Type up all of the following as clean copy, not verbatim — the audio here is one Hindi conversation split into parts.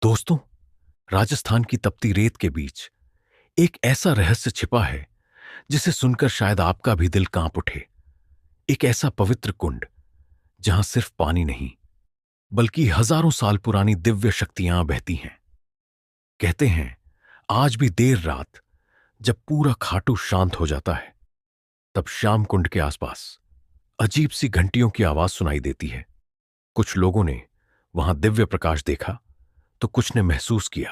दोस्तों, राजस्थान की तपती रेत के बीच एक ऐसा रहस्य छिपा है जिसे सुनकर शायद आपका भी दिल कांप उठे। एक ऐसा पवित्र कुंड जहां सिर्फ पानी नहीं बल्कि हजारों साल पुरानी दिव्य शक्तियां बहती हैं। कहते हैं आज भी देर रात जब पूरा खाटू शांत हो जाता है तब श्याम कुंड के आसपास अजीब सी घंटियों की आवाज सुनाई देती है। कुछ लोगों ने वहां दिव्य प्रकाश देखा तो कुछ ने महसूस किया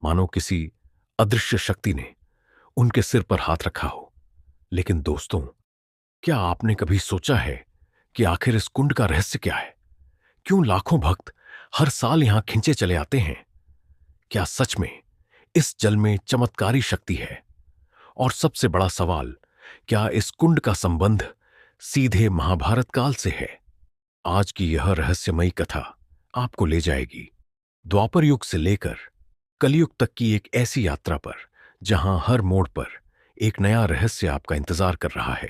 मानो किसी अदृश्य शक्ति ने उनके सिर पर हाथ रखा हो। लेकिन दोस्तों, क्या आपने कभी सोचा है कि आखिर इस कुंड का रहस्य क्या है? क्यों लाखों भक्त हर साल यहां खिंचे चले आते हैं? क्या सच में इस जल में चमत्कारी शक्ति है? और सबसे बड़ा सवाल, क्या इस कुंड का संबंध सीधे महाभारत काल से है? आज की यह रहस्यमयी कथा आपको ले जाएगी द्वापर युग से लेकर कलयुग तक की एक ऐसी यात्रा पर जहां हर मोड़ पर एक नया रहस्य आपका इंतजार कर रहा है।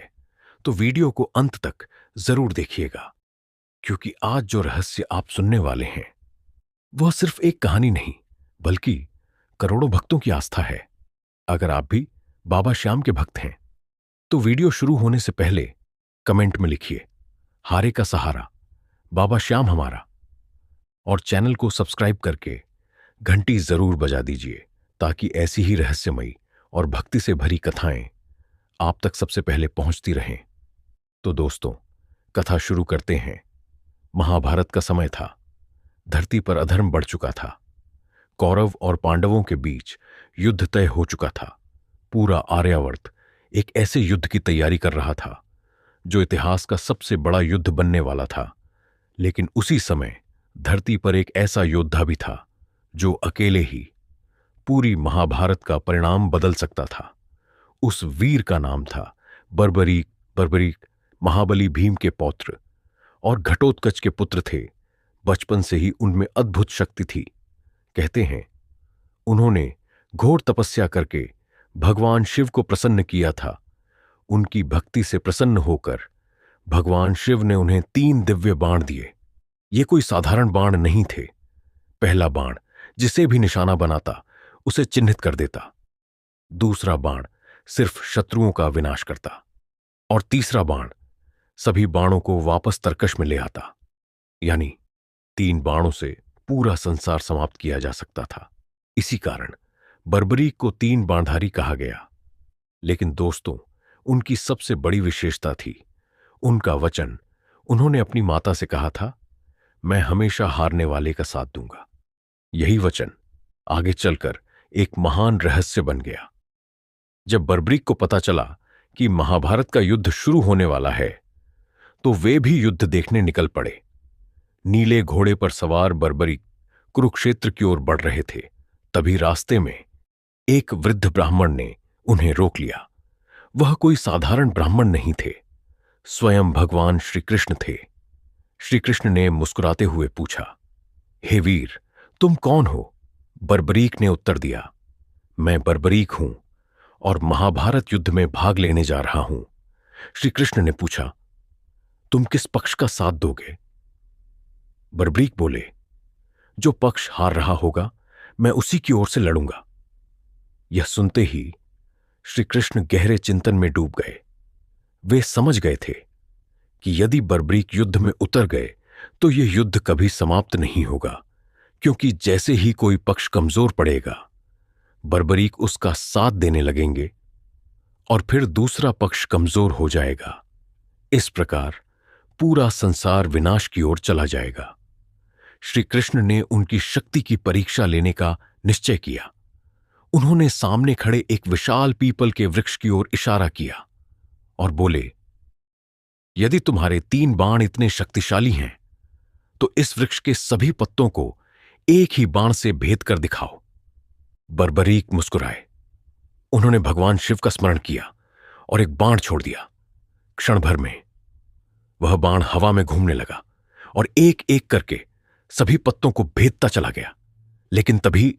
तो वीडियो को अंत तक जरूर देखिएगा, क्योंकि आज जो रहस्य आप सुनने वाले हैं वह सिर्फ एक कहानी नहीं बल्कि करोड़ों भक्तों की आस्था है। अगर आप भी बाबा श्याम के भक्त हैं तो वीडियो शुरू होने से पहले कमेंट में लिखिए हारे का सहारा, बाबा श्याम हमारा, और चैनल को सब्सक्राइब करके घंटी जरूर बजा दीजिए ताकि ऐसी ही रहस्यमयी और भक्ति से भरी कथाएं आप तक सबसे पहले पहुंचती रहें। तो दोस्तों, कथा शुरू करते हैं। महाभारत का समय था। धरती पर अधर्म बढ़ चुका था। कौरव और पांडवों के बीच युद्ध तय हो चुका था। पूरा आर्यावर्त एक ऐसे युद्ध की तैयारी कर रहा था जो इतिहास का सबसे बड़ा युद्ध बनने वाला था। लेकिन उसी समय धरती पर एक ऐसा योद्धा भी था जो अकेले ही पूरी महाभारत का परिणाम बदल सकता था। उस वीर का नाम था बर्बरीक। बर्बरीक महाबली भीम के पौत्र और घटोत्कच के पुत्र थे। बचपन से ही उनमें अद्भुत शक्ति थी। कहते हैं उन्होंने घोर तपस्या करके भगवान शिव को प्रसन्न किया था। उनकी भक्ति से प्रसन्न होकर भगवान शिव ने उन्हें 3 दिव्य बाण दिए। ये कोई साधारण बाण नहीं थे। पहला बाण जिसे भी निशाना बनाता उसे चिन्हित कर देता। दूसरा बाण सिर्फ शत्रुओं का विनाश करता और तीसरा बाण सभी बाणों को वापस तरकश में ले आता। यानी 3 बाणों से पूरा संसार समाप्त किया जा सकता था। इसी कारण बर्बरीक को 3 बाणधारी कहा गया। लेकिन दोस्तों, उनकी सबसे बड़ी विशेषता थी उनका वचन। उन्होंने अपनी माता से कहा था, मैं हमेशा हारने वाले का साथ दूंगा। यही वचन आगे चलकर एक महान रहस्य बन गया। जब बर्बरीक को पता चला कि महाभारत का युद्ध शुरू होने वाला है तो वे भी युद्ध देखने निकल पड़े। नीले घोड़े पर सवार बर्बरीक कुरुक्षेत्र की ओर बढ़ रहे थे। तभी रास्ते में एक वृद्ध ब्राह्मण ने उन्हें रोक लिया। वह कोई साधारण ब्राह्मण नहीं थे, स्वयं भगवान श्री कृष्ण थे। श्री कृष्ण ने मुस्कुराते हुए पूछा, हे वीर, तुम कौन हो? बर्बरीक ने उत्तर दिया, मैं बर्बरीक हूं और महाभारत युद्ध में भाग लेने जा रहा हूं। श्री कृष्ण ने पूछा, तुम किस पक्ष का साथ दोगे? बर्बरीक बोले, जो पक्ष हार रहा होगा मैं उसी की ओर से लड़ूंगा। यह सुनते ही श्री कृष्ण गहरे चिंतन में डूब गए। वे समझ गए थे कि यदि बर्बरीक युद्ध में उतर गए तो यह युद्ध कभी समाप्त नहीं होगा, क्योंकि जैसे ही कोई पक्ष कमजोर पड़ेगा बर्बरीक उसका साथ देने लगेंगे और फिर दूसरा पक्ष कमजोर हो जाएगा। इस प्रकार पूरा संसार विनाश की ओर चला जाएगा। श्री कृष्ण ने उनकी शक्ति की परीक्षा लेने का निश्चय किया। उन्होंने सामने खड़े एक विशाल पीपल के वृक्ष की ओर इशारा किया और बोले, यदि तुम्हारे 3 बाण इतने शक्तिशाली हैं तो इस वृक्ष के सभी पत्तों को एक ही बाण से भेद कर दिखाओ। बर्बरीक मुस्कुराए। उन्होंने भगवान शिव का स्मरण किया और एक बाण छोड़ दिया। क्षण भर में वह बाण हवा में घूमने लगा और एक एक करके सभी पत्तों को भेदता चला गया। लेकिन तभी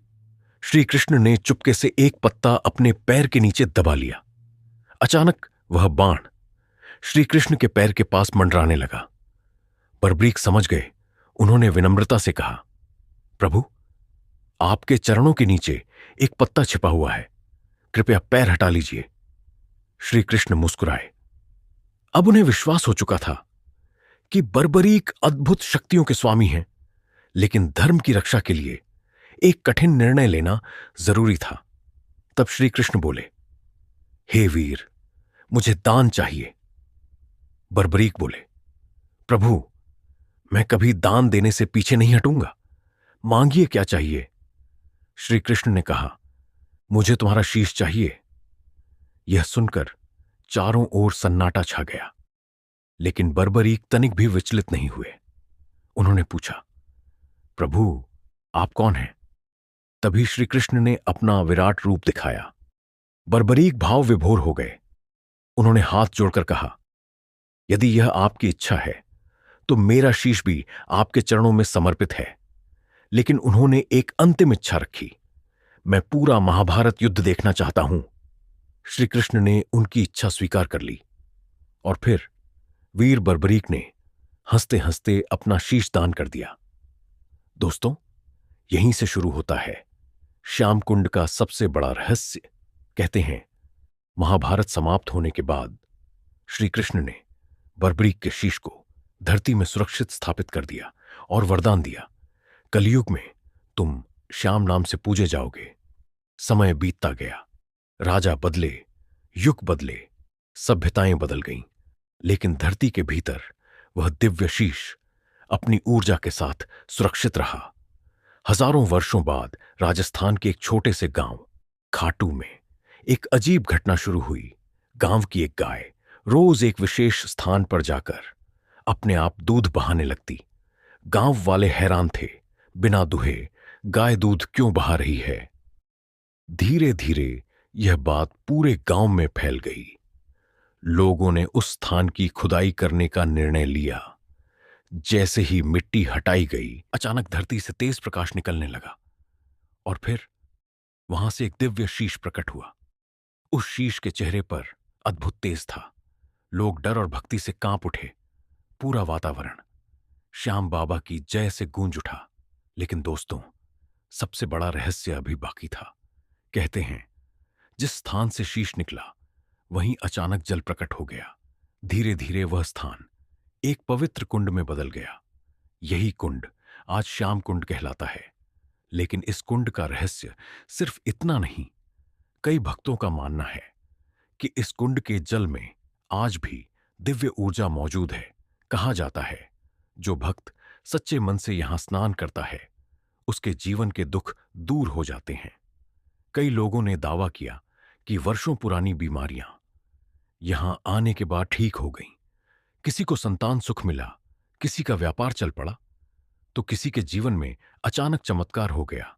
श्री कृष्ण ने चुपके से एक पत्ता अपने पैर के नीचे दबा लिया। अचानक वह बाण श्री कृष्ण के पैर के पास मंडराने लगा। बर्बरीक समझ गए। उन्होंने विनम्रता से कहा, प्रभु, आपके चरणों के नीचे एक पत्ता छिपा हुआ है, कृपया पैर हटा लीजिए। श्री कृष्ण मुस्कुराए। अब उन्हें विश्वास हो चुका था कि बर्बरीक अद्भुत शक्तियों के स्वामी हैं, लेकिन धर्म की रक्षा के लिए एक कठिन निर्णय लेना जरूरी था। तब श्री कृष्ण बोले, हे वीर, मुझे दान चाहिए। बर्बरीक बोले, प्रभु, मैं कभी दान देने से पीछे नहीं हटूंगा, मांगिए क्या चाहिए। श्री कृष्ण ने कहा, मुझे तुम्हारा शीश चाहिए। यह सुनकर चारों ओर सन्नाटा छा गया, लेकिन बर्बरीक तनिक भी विचलित नहीं हुए। उन्होंने पूछा, प्रभु, आप कौन हैं? तभी श्री कृष्ण ने अपना विराट रूप दिखाया। बर्बरीक भाव विभोर हो गए। उन्होंने हाथ जोड़कर कहा, यदि यह आपकी इच्छा है तो मेरा शीश भी आपके चरणों में समर्पित है। लेकिन उन्होंने एक अंतिम इच्छा रखी, मैं पूरा महाभारत युद्ध देखना चाहता हूं। श्री कृष्ण ने उनकी इच्छा स्वीकार कर ली और फिर वीर बर्बरीक ने हंसते हंसते अपना शीश दान कर दिया। दोस्तों, यहीं से शुरू होता है श्याम कुंड का सबसे बड़ा रहस्य। कहते हैं, महाभारत समाप्त होने के बाद श्री कृष्ण ने बर्बरीक के शीश को धरती में सुरक्षित स्थापित कर दिया और वरदान दिया, कलयुग में तुम श्याम नाम से पूजे जाओगे। समय बीतता गया, राजा बदले, युग बदले, सभ्यताएं बदल गईं, लेकिन धरती के भीतर वह दिव्य शीश अपनी ऊर्जा के साथ सुरक्षित रहा। हजारों वर्षों बाद राजस्थान के एक छोटे से गांव खाटू में एक अजीब घटना शुरू हुई। गांव की एक गाय रोज एक विशेष स्थान पर जाकर अपने आप दूध बहाने लगती। गांव वाले हैरान थे, बिना दुहे गाय दूध क्यों बहा रही है। धीरे धीरे यह बात पूरे गांव में फैल गई। लोगों ने उस स्थान की खुदाई करने का निर्णय लिया। जैसे ही मिट्टी हटाई गई, अचानक धरती से तेज प्रकाश निकलने लगा और फिर वहां से एक दिव्य शीश प्रकट हुआ। उस शीश के चेहरे पर अद्भुत तेज था। लोग डर और भक्ति से कांप उठे। पूरा वातावरण श्याम बाबा की जय से गूंज उठा। लेकिन दोस्तों, सबसे बड़ा रहस्य अभी बाकी था। कहते हैं, जिस स्थान से शीश निकला वहीं अचानक जल प्रकट हो गया। धीरे धीरे वह स्थान एक पवित्र कुंड में बदल गया। यही कुंड आज श्याम कुंड कहलाता है। लेकिन इस कुंड का रहस्य सिर्फ इतना नहीं। कई भक्तों का मानना है कि इस कुंड के जल में आज भी दिव्य ऊर्जा मौजूद है। कहा जाता है, जो भक्त सच्चे मन से यहां स्नान करता है, उसके जीवन के दुख दूर हो जाते हैं। कई लोगों ने दावा किया कि वर्षों पुरानी बीमारियां यहां आने के बाद ठीक हो गईं। किसी को संतान सुख मिला, किसी का व्यापार चल पड़ा, तो किसी के जीवन में अचानक चमत्कार हो गया।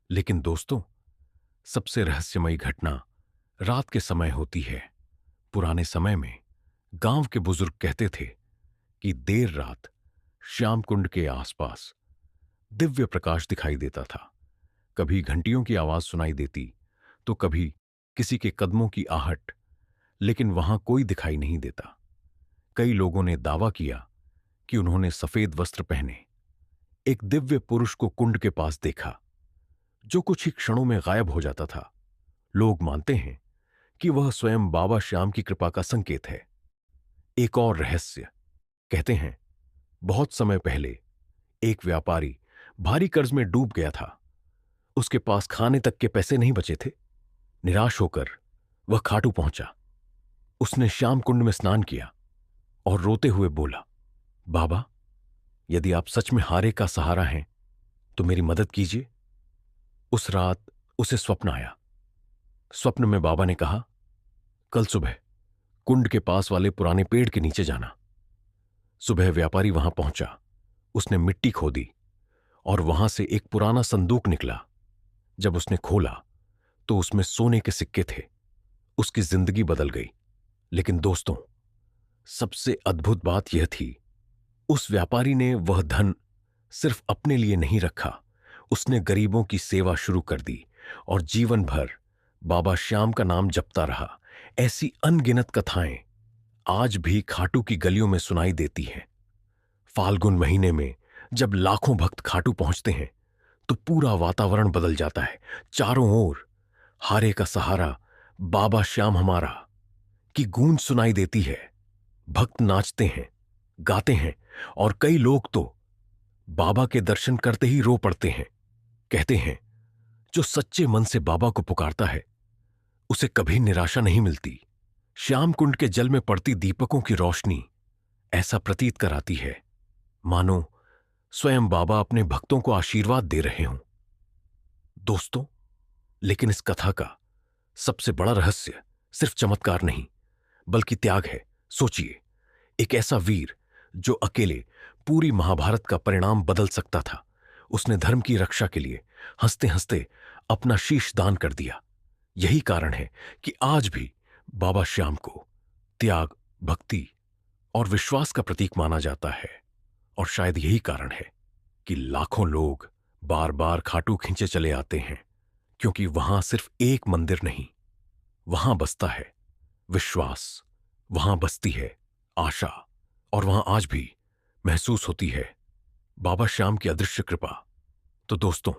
लेकिन दोस्तों, सबसे रहस्यमयी घटना रात के समय होती है। पुराने समय में गांव के बुजुर्ग कहते थे कि देर रात श्याम कुंड के आसपास दिव्य प्रकाश दिखाई देता था। कभी घंटियों की आवाज सुनाई देती, तो कभी किसी के कदमों की आहट, लेकिन वहां कोई दिखाई नहीं देता। कई लोगों ने दावा किया कि उन्होंने सफेद वस्त्र पहने एक दिव्य पुरुष को कुंड के पास देखा, जो कुछ ही क्षणों में गायब हो जाता था। लोग मानते हैं कि वह स्वयं बाबा श्याम की कृपा का संकेत है। एक और रहस्य। कहते हैं, बहुत समय पहले एक व्यापारी भारी कर्ज में डूब गया था। उसके पास खाने तक के पैसे नहीं बचे थे। निराश होकर वह खाटू पहुंचा। उसने श्याम कुंड में स्नान किया और रोते हुए बोला, बाबा, यदि आप सच में हारे का सहारा हैं तो मेरी मदद कीजिए। उस रात उसे स्वप्न आया। स्वप्न में बाबा ने कहा, कल सुबह कुंड के पास वाले पुराने पेड़ के नीचे जाना। सुबह व्यापारी वहां पहुंचा। उसने मिट्टी खोदी और वहां से एक पुराना संदूक निकला। जब उसने खोला तो उसमें सोने के सिक्के थे। उसकी जिंदगी बदल गई। लेकिन दोस्तों, सबसे अद्भुत बात यह थी, उस व्यापारी ने वह धन सिर्फ अपने लिए नहीं रखा। उसने गरीबों की सेवा शुरू कर दी और जीवन भर बाबा श्याम का नाम जपता रहा। ऐसी अनगिनत कथाएं आज भी खाटू की गलियों में सुनाई देती हैं। फाल्गुन महीने में जब लाखों भक्त खाटू पहुंचते हैं, तो पूरा वातावरण बदल जाता है। चारों ओर हारे का सहारा, बाबा श्याम हमारा की गूंज सुनाई देती है। भक्त नाचते हैं, गाते हैं और कई लोग तो बाबा के दर्शन करते ही रो पड़ते हैं। कहते हैं, जो सच्चे मन से बाबा को पुकारता है उसे कभी निराशा नहीं मिलती। श्याम कुंड के जल में पड़ती दीपकों की रोशनी ऐसा प्रतीत कराती है मानो स्वयं बाबा अपने भक्तों को आशीर्वाद दे रहे हों। दोस्तों, लेकिन इस कथा का सबसे बड़ा रहस्य सिर्फ चमत्कार नहीं बल्कि त्याग है। सोचिए, एक ऐसा वीर जो अकेले पूरी महाभारत का परिणाम बदल सकता था, उसने धर्म की रक्षा के लिए हंसते हंसते अपना शीश दान कर दिया। यही कारण है कि आज भी बाबा श्याम को त्याग, भक्ति और विश्वास का प्रतीक माना जाता है। और शायद यही कारण है कि लाखों लोग बार बार खाटू खींचे चले आते हैं, क्योंकि वहां सिर्फ एक मंदिर नहीं, वहां बसता है विश्वास, वहां बसती है आशा, और वहां आज भी महसूस होती है बाबा श्याम की अदृश्य कृपा। तो दोस्तों,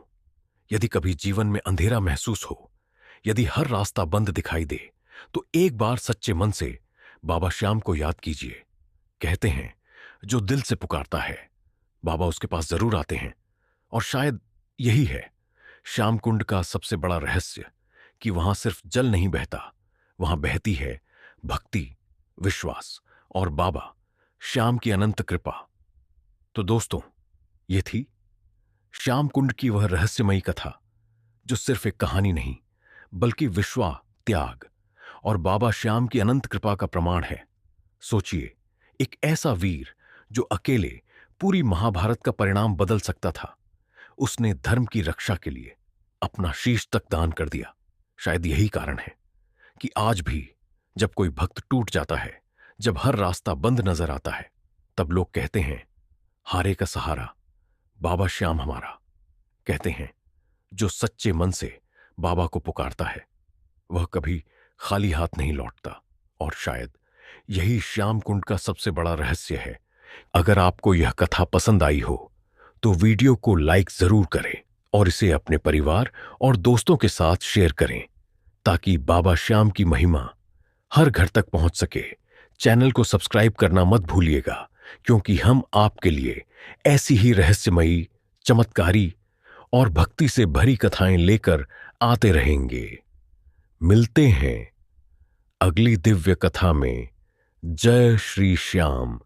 यदि कभी जीवन में अंधेरा महसूस हो, यदि हर रास्ता बंद दिखाई दे, तो एक बार सच्चे मन से बाबा श्याम को याद कीजिए। कहते हैं, जो दिल से पुकारता है बाबा उसके पास जरूर आते हैं। और शायद यही है श्याम कुंड का सबसे बड़ा रहस्य, कि वहां सिर्फ जल नहीं बहता, वहां बहती है भक्ति, विश्वास और बाबा श्याम की अनंत कृपा। तो दोस्तों, ये थी श्याम कुंड की वह रहस्यमयी कथा जो सिर्फ एक कहानी नहीं बल्कि विश्वास, त्याग और बाबा श्याम की अनंत कृपा का प्रमाण है। सोचिए, एक ऐसा वीर जो अकेले पूरी महाभारत का परिणाम बदल सकता था, उसने धर्म की रक्षा के लिए अपना शीश तक दान कर दिया। शायद यही कारण है कि आज भी जब कोई भक्त टूट जाता है, जब हर रास्ता बंद नजर आता है, तब लोग कहते हैं, हारे का सहारा बाबा श्याम हमारा। कहते हैं, जो सच्चे मन से बाबा को पुकारता है वह कभी खाली हाथ नहीं लौटता। और शायद यही श्याम कुंड का सबसे बड़ा रहस्य है। अगर आपको यह कथा पसंद आई हो तो वीडियो को लाइक जरूर करें और इसे अपने परिवार और दोस्तों के साथ शेयर करें, ताकि बाबा श्याम की महिमा हर घर तक पहुंच सके। चैनल को सब्सक्राइब करना मत भूलिएगा, क्योंकि हम आपके लिए ऐसी ही रहस्यमयी, चमत्कारी और भक्ति से भरी कथाएं लेकर आते रहेंगे। मिलते हैं अगली दिव्य कथा में। जय श्री श्याम।